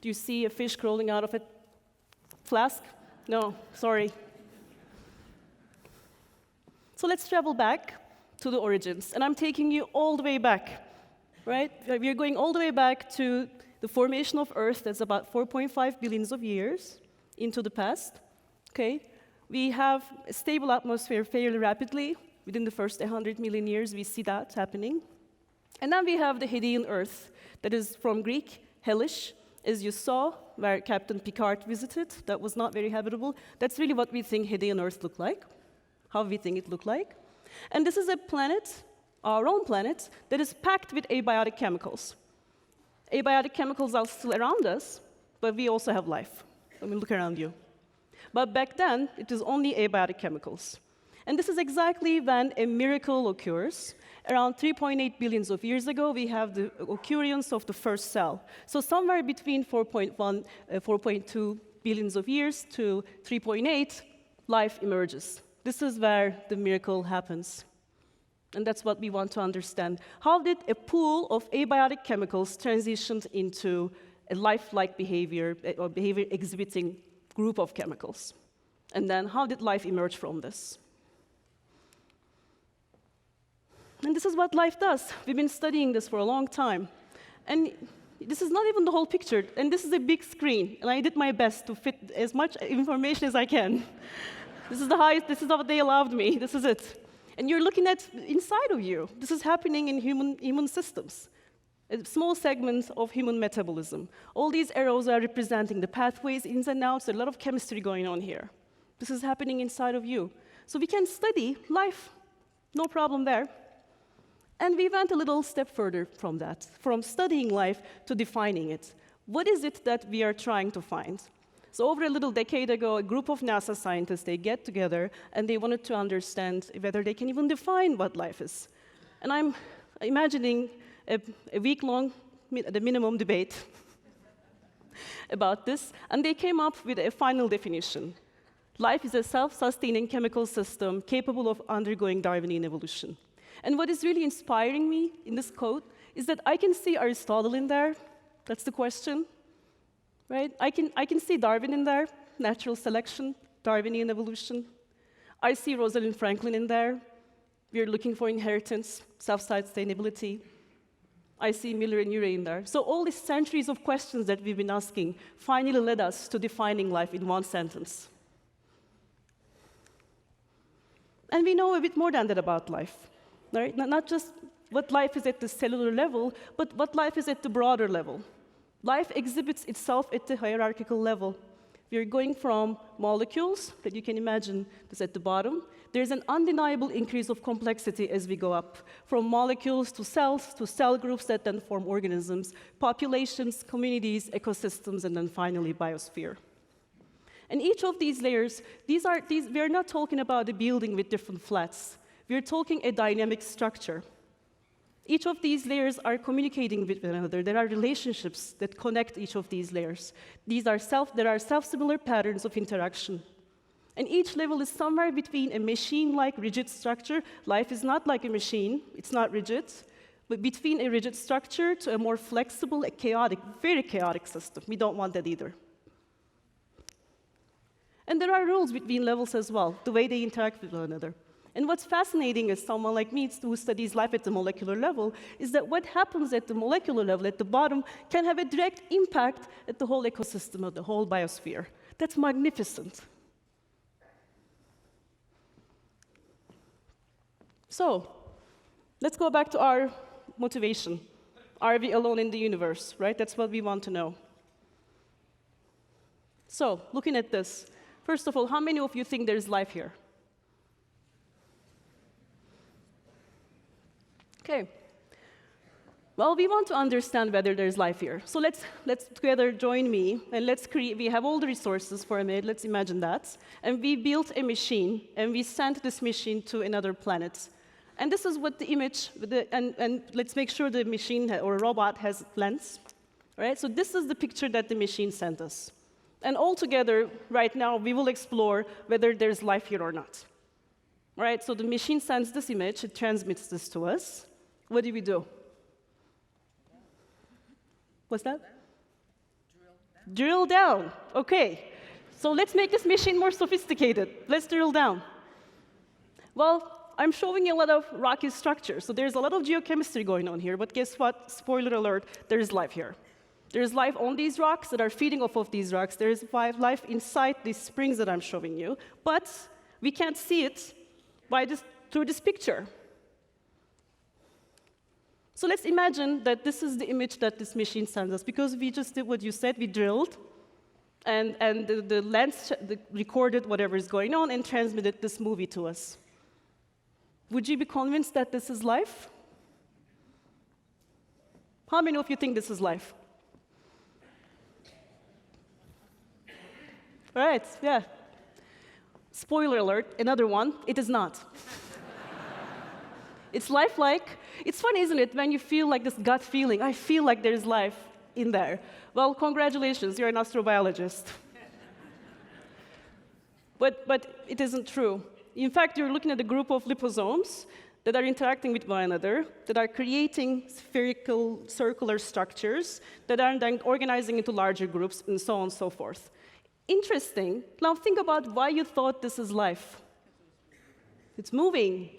Do you see a fish crawling out of a flask? No, sorry. So let's travel back to the origins. And I'm taking you all the way back, right? We're going all the way back to the formation of Earth. That's about 4.5 billions of years into the past. Okay? We have a stable atmosphere fairly rapidly. Within the first 100 million years, we see that happening. And then we have the Hadean Earth, that is from Greek, hellish, as you saw, where Captain Picard visited. That was not very habitable. That's really what we think Hadean Earth looked like, how we think it looked like. And this is a planet, our own planet, that is packed with abiotic chemicals. Abiotic chemicals are still around us, but we also have life. I mean, look around you. But back then, it is only abiotic chemicals. And this is exactly when a miracle occurs. Around 3.8 billions of years ago, we have the occurrence of the first cell. So somewhere between 4.2 billions of years to 3.8, life emerges. This is where the miracle happens. And that's what we want to understand. How did a pool of abiotic chemicals transition into a life-like behavior or behavior-exhibiting group of chemicals? And then how did life emerge from this? And this is what life does. We've been studying this for a long time. And this is not even the whole picture. And this is a big screen. And I did my best to fit as much information as I can. This is the highest, this is what they allowed me. This is it. And you're looking at inside of you. This is happening in human systems. A small segment of human metabolism. All these arrows are representing the pathways, ins and outs. There's a lot of chemistry going on here. This is happening inside of you. So we can study life. No problem there. And we went a little step further from that, from studying life to defining it. What is it that we are trying to find? So over a little decade ago, a group of NASA scientists, they get together and they wanted to understand whether they can even define what life is. And I'm imagining a week-long, the minimum debate about this, and they came up with a final definition. Life is a self-sustaining chemical system capable of undergoing Darwinian evolution. And what is really inspiring me in this quote is that I can see Aristotle in there. That's the question, right? I can see Darwin in there, natural selection, Darwinian evolution. I see Rosalind Franklin in there. We're looking for inheritance, self-sustainability. I see Miller and Urey in there. So all these centuries of questions that we've been asking finally led us to defining life in one sentence. And we know a bit more than that about life. Right? Not just what life is at the cellular level, but what life is at the broader level. Life exhibits itself at the hierarchical level. We're going from molecules, that you can imagine is at the bottom. There's an undeniable increase of complexity as we go up, from molecules to cell groups that then form organisms, populations, communities, ecosystems, and then finally biosphere. And each of these layers, we're not talking about a building with different flats. We're talking a dynamic structure. Each of these layers are communicating with one another. There are relationships that connect each of these layers. There are self-similar patterns of interaction. And each level is somewhere between a machine-like rigid structure. Life is not like a machine, it's not rigid, but between a rigid structure to a more flexible, a chaotic, very chaotic system. We don't want that either. And there are rules between levels as well, the way they interact with one another. And what's fascinating as someone like me who studies life at the molecular level is that what happens at the molecular level, at the bottom, can have a direct impact at the whole ecosystem of the whole biosphere. That's magnificent. So, let's go back to our motivation. Are we alone in the universe, right? That's what we want to know. So, looking at this, first of all, how many of you think there's life here? Okay. Well, we want to understand whether there's life here. So let's together join me, and let's create. We have all the resources for a minute. Let's imagine that. And we built a machine, and we sent this machine to another planet. And this is what the image, and let's make sure the machine or robot has lens. Right? So this is the picture that the machine sent us. And all together, right now, we will explore whether there's life here or not. All right? So the machine sends this image. It transmits this to us. What do we do? What's that? Drill down. Okay. So let's make this machine more sophisticated. Let's drill down. Well, I'm showing you a lot of rocky structures. So there's a lot of geochemistry going on here. But guess what? Spoiler alert, there is life here. There's life on these rocks that are feeding off of these rocks. There's life inside these springs that I'm showing you. But we can't see it through this picture. So let's imagine that this is the image that this machine sends us, because we just did what you said, we drilled, and the lens recorded whatever is going on and transmitted this movie to us. Would you be convinced that this is life? How many of you think this is life? All right, yeah. Spoiler alert, another one, it is not. It's lifelike. It's funny, isn't it, when you feel like this gut feeling, I feel like there's life in there. Well, congratulations, you're an astrobiologist. But it isn't true. In fact, you're looking at a group of liposomes that are interacting with one another, that are creating spherical, circular structures, that are then organizing into larger groups, and so on and so forth. Interesting. Now think about why you thought this is life. It's moving.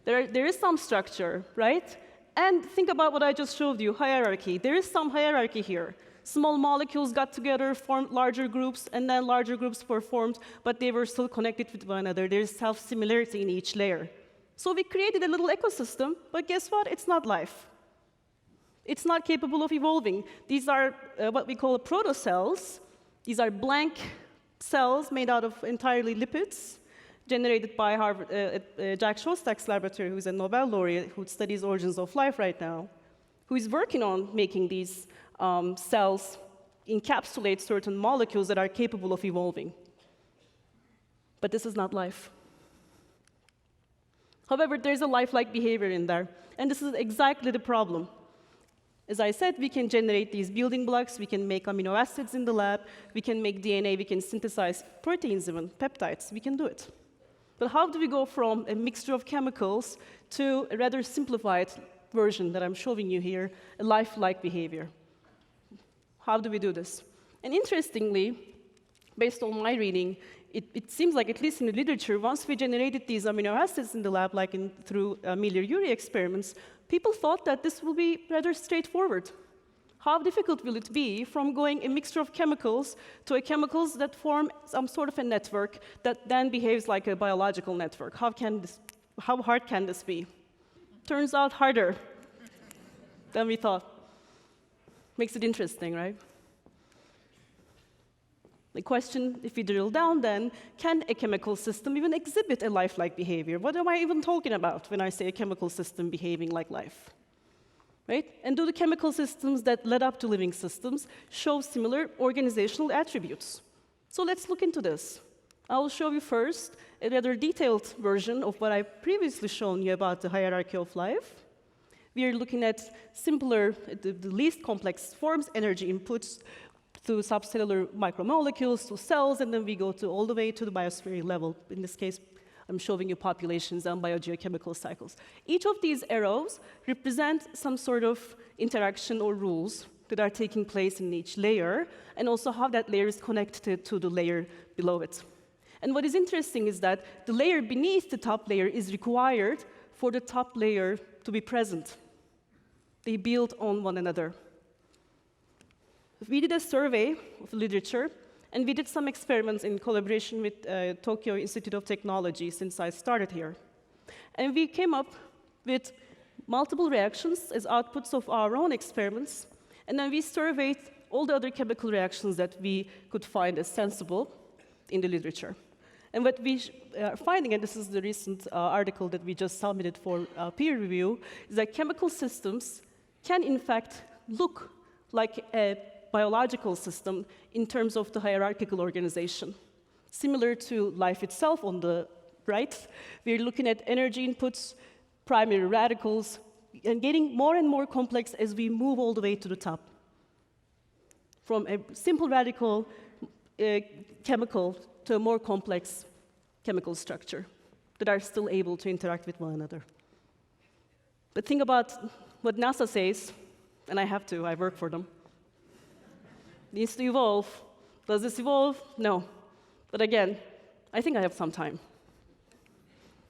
There is some structure, right? And think about what I just showed you, hierarchy. There is some hierarchy here. Small molecules got together, formed larger groups, and then larger groups were formed, but they were still connected with one another. There is self-similarity in each layer. So we created a little ecosystem, but guess what? It's not life. It's not capable of evolving. These are what we call protocells. These are blank cells made out of entirely lipids, generated by Jack Szostak's laboratory, who's a Nobel laureate who studies origins of life right now, who is working on making these cells encapsulate certain molecules that are capable of evolving. But this is not life. However, there's a lifelike behavior in there, and this is exactly the problem. As I said, we can generate these building blocks, we can make amino acids in the lab, we can make DNA, we can synthesize proteins even, peptides, we can do it. But how do we go from a mixture of chemicals to a rather simplified version that I'm showing you here, a lifelike behavior? How do we do this? And interestingly, based on my reading, it seems like, at least in the literature, once we generated these amino acids in the lab, like through Miller-Urey experiments, people thought that this will be rather straightforward. How difficult will it be from going a mixture of chemicals to a chemicals that form some sort of a network that then behaves like a biological network? How hard can this be? Turns out harder than we thought. Makes it interesting, right? The question, if we drill down then, can a chemical system even exhibit a lifelike behavior? What am I even talking about when I say a chemical system behaving like life? Right? And do the chemical systems that led up to living systems show similar organizational attributes? So let's look into this. I will show you first a rather detailed version of what I've previously shown you about the hierarchy of life. We are looking at simpler, the least complex forms, energy inputs through subcellular micromolecules to cells, and then we go all the way to the biosphere level. In this case, I'm showing you populations and biogeochemical cycles. Each of these arrows represent some sort of interaction or rules that are taking place in each layer, and also how that layer is connected to the layer below it. And what is interesting is that the layer beneath the top layer is required for the top layer to be present. They build on one another. We did a survey of literature, and we did some experiments in collaboration with Tokyo Institute of Technology since I started here. And we came up with multiple reactions as outputs of our own experiments, and then we surveyed all the other chemical reactions that we could find as sensible in the literature. And what we are finding, and this is the recent article that we just submitted for peer review, is that chemical systems can in fact look like a biological system in terms of the hierarchical organization. Similar to life itself on the right, we're looking at energy inputs, primary radicals, and getting more and more complex as we move all the way to the top. From a simple radical chemical to a more complex chemical structure that are still able to interact with one another. But think about what NASA says, and I work for them. It needs to evolve. Does this evolve? No. But again, I think I have some time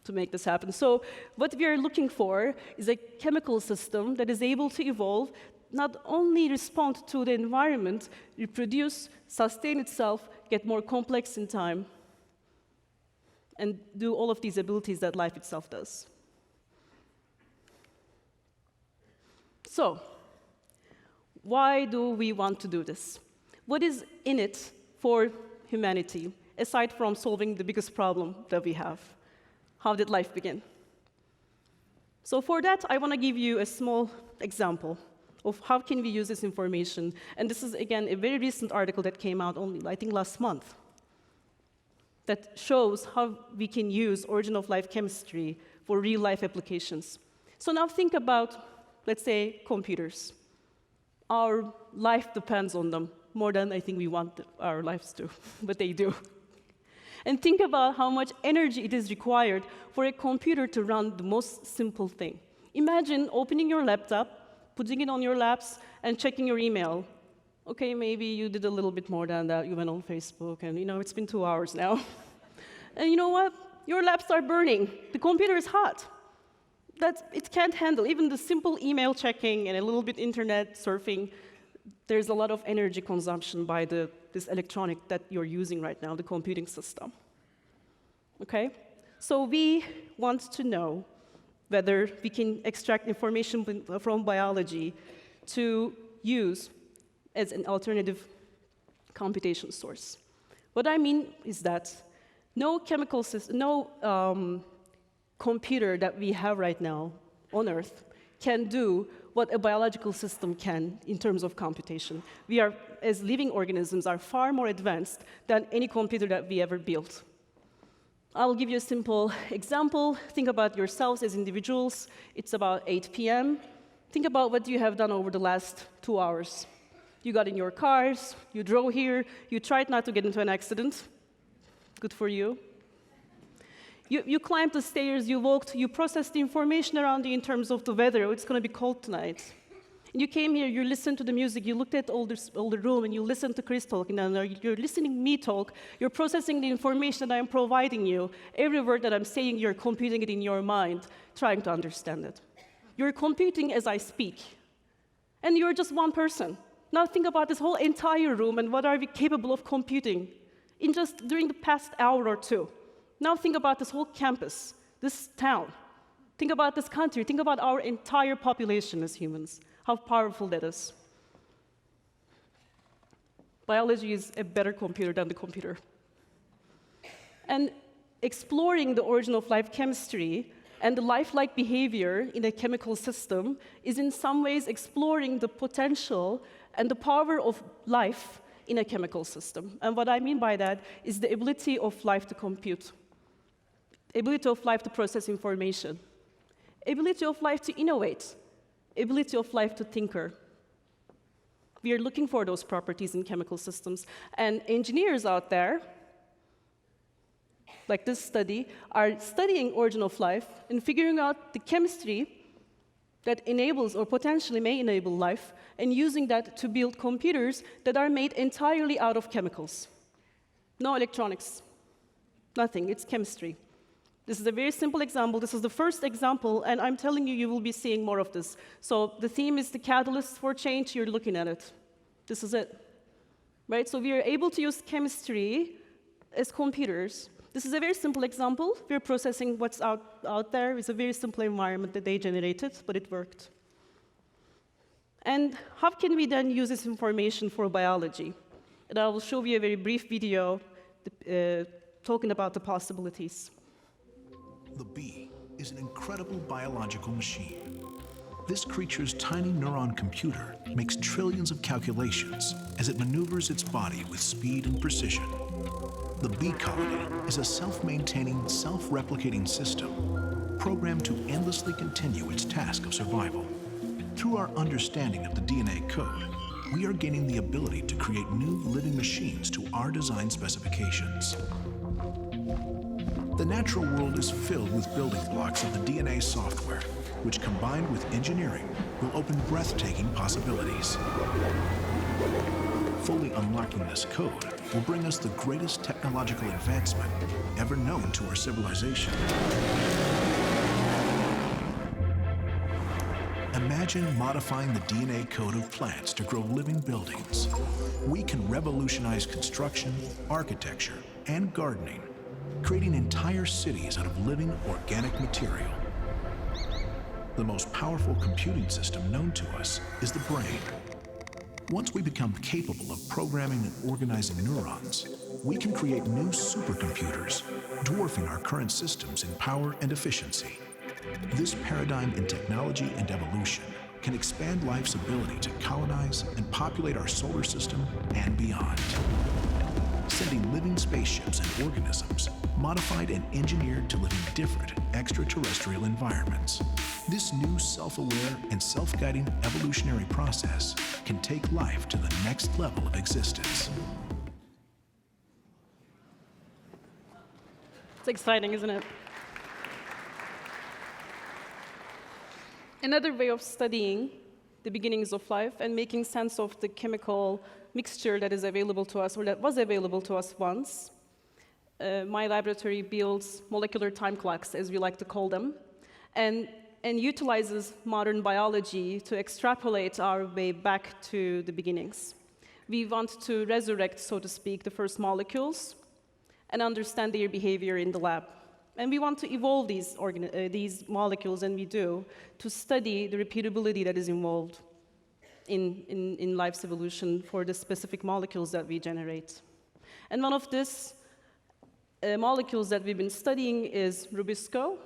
to make this happen. So what we are looking for is a chemical system that is able to evolve, not only respond to the environment, reproduce, sustain itself, get more complex in time, and do all of these abilities that life itself does. So, why do we want to do this? What is in it for humanity, aside from solving the biggest problem that we have? How did life begin? So for that, I want to give you a small example of how can we use this information. And this is, again, a very recent article that came out only, I think, last month, that shows how we can use origin-of-life chemistry for real-life applications. So now think about, let's say, computers. Our life depends on them more than I think we want our lives to, but they do. And think about how much energy it is required for a computer to run the most simple thing. Imagine opening your laptop, putting it on your laps, and checking your email. Okay, maybe you did a little bit more than that. You went on Facebook, and it's been 2 hours now. And you know what? Your laps are burning. The computer is hot. It can't handle even the simple email checking and a little bit internet surfing. There's a lot of energy consumption by this electronic that you're using right now, the computing system. Okay? So we want to know whether we can extract information from biology to use as an alternative computation source. What I mean is that no chemical system, no computer that we have right now on Earth can do what a biological system can in terms of computation. We are, as living organisms, are far more advanced than any computer that we ever built. I'll give you a simple example. Think about yourselves as individuals. It's about 8 p.m. Think about what you have done over the last 2 hours. You got in your cars, you drove here, you tried not to get into an accident. Good for you. You climbed the stairs, you walked, you processed the information around you in terms of the weather. It's going to be cold tonight. And you came here, you listened to the music, you looked at all the room, and you listened to Chris talk, and then you're listening to me talk. You're processing the information that I'm providing you. Every word that I'm saying, you're computing it in your mind, trying to understand it. You're computing as I speak. And you're just one person. Now think about this whole entire room, and what are we capable of computing in just during the past hour or two. Now think about this whole campus, this town. Think about this country. Think about our entire population as humans, how powerful that is. Biology is a better computer than the computer. And exploring the origin of life chemistry and the lifelike behavior in a chemical system is in some ways exploring the potential and the power of life in a chemical system. And what I mean by that is the ability of life to compute, ability of life to process information, ability of life to innovate, ability of life to tinker. We are looking for those properties in chemical systems. And engineers out there, like this study, are studying origin of life and figuring out the chemistry that enables or potentially may enable life, and using that to build computers that are made entirely out of chemicals. No electronics, nothing, it's chemistry. This is a very simple example. This is the first example, and I'm telling you, you will be seeing more of this. So the theme is the catalyst for change. You're looking at it. This is it, right? So we are able to use chemistry as computers. This is a very simple example. We're processing what's out there. It's a very simple environment that they generated, but it worked. And how can we then use this information for biology? And I will show you a very brief video talking about the possibilities. The bee is an incredible biological machine. This creature's tiny neuron computer makes trillions of calculations as it maneuvers its body with speed and precision. The bee colony is a self-maintaining, self-replicating system programmed to endlessly continue its task of survival. Through our understanding of the DNA code, we are gaining the ability to create new living machines to our design specifications. The natural world is filled with building blocks of the DNA software, which combined with engineering will open breathtaking possibilities. Fully unlocking this code will bring us the greatest technological advancement ever known to our civilization. Imagine modifying the DNA code of plants to grow living buildings. We can revolutionize construction, architecture, and gardening, creating entire cities out of living organic material. The most powerful computing system known to us is the brain. Once we become capable of programming and organizing neurons, we can create new supercomputers, dwarfing our current systems in power and efficiency. This paradigm in technology and evolution can expand life's ability to colonize and populate our solar system and beyond. Sending living spaceships and organisms modified and engineered to live in different extraterrestrial environments. This new self-aware and self-guiding evolutionary process can take life to the next level of existence. It's exciting, isn't it? Another way of studying the beginnings of life and making sense of the chemical mixture that is available to us, or that was available to us once. My laboratory builds molecular time clocks, as we like to call them, and utilizes modern biology to extrapolate our way back to the beginnings. We want to resurrect, so to speak, the first molecules and understand their behavior in the lab. And we want to evolve these molecules, and we do, to study the repeatability that is involved in life's evolution for the specific molecules that we generate. And one of these molecules that we've been studying is rubisco.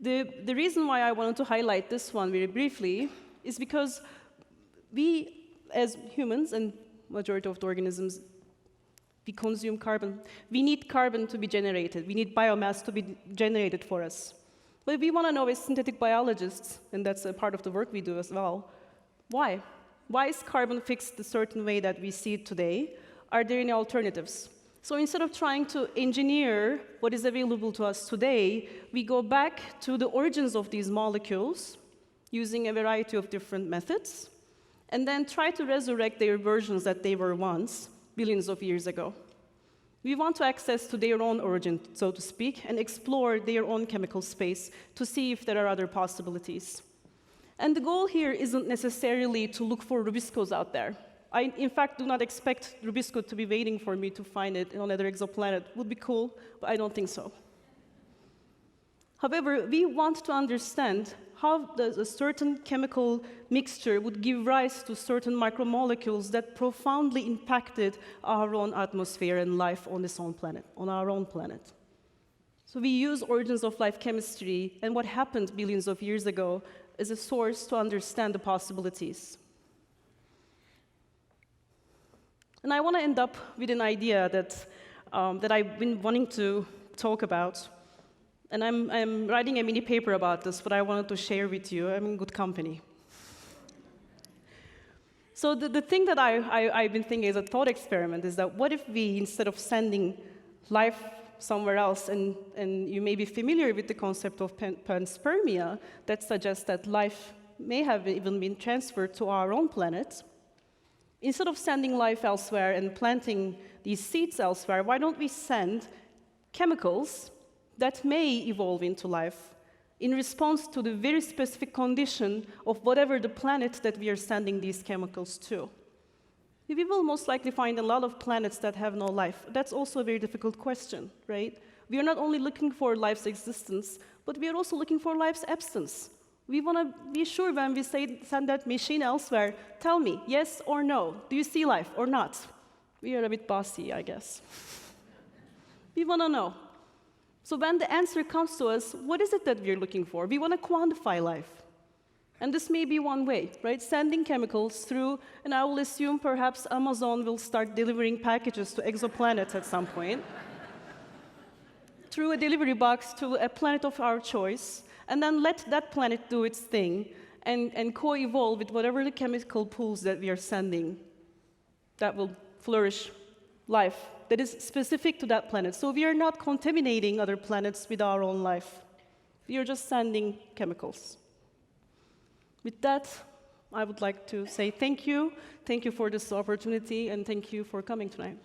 The reason why I wanted to highlight this one very briefly is because we, as humans, and majority of the organisms, we consume carbon. We need carbon to be generated. We need biomass to be generated for us. But we want to know, as synthetic biologists, and that's a part of the work we do as well, why? Why is carbon fixed a certain way that we see it today? Are there any alternatives? So instead of trying to engineer what is available to us today, we go back to the origins of these molecules using a variety of different methods, and then try to resurrect their versions that they were once, billions of years ago. We want to access to their own origin, so to speak, and explore their own chemical space to see if there are other possibilities. And the goal here isn't necessarily to look for rubiscos out there. I, in fact, do not expect rubisco to be waiting for me to find it on another exoplanet. Would be cool, but I don't think so. However, we want to understand how does a certain chemical mixture would give rise to certain micromolecules that profoundly impacted our own atmosphere and life on this own planet, on our own planet. So we use origins of life chemistry and what happened billions of years ago as a source to understand the possibilities. And I want to end up with an idea that I've been wanting to talk about. And I'm writing a mini paper about this, but I wanted to share with you. I'm in good company. So the thing that I've been thinking as a thought experiment is that what if we, instead of sending life somewhere else, and you may be familiar with the concept of panspermia, that suggests that life may have even been transferred to our own planet. Instead of sending life elsewhere and planting these seeds elsewhere, why don't we send chemicals that may evolve into life in response to the very specific condition of whatever the planet that we are sending these chemicals to? We will most likely find a lot of planets that have no life. That's also a very difficult question, right? We are not only looking for life's existence, but we are also looking for life's absence. We want to be sure when we send that machine elsewhere, tell me, yes or no, do you see life or not? We are a bit bossy, I guess. We want to know. So when the answer comes to us, what is it that we're looking for? We want to quantify life. And this may be one way, right? Sending chemicals through, and I will assume perhaps Amazon will start delivering packages to exoplanets at some point, through a delivery box to a planet of our choice, and then let that planet do its thing and co-evolve with whatever the chemical pools that we are sending that will flourish life that is specific to that planet. So we are not contaminating other planets with our own life. We are just sending chemicals. With that, I would like to say thank you. Thank you for this opportunity, and thank you for coming tonight.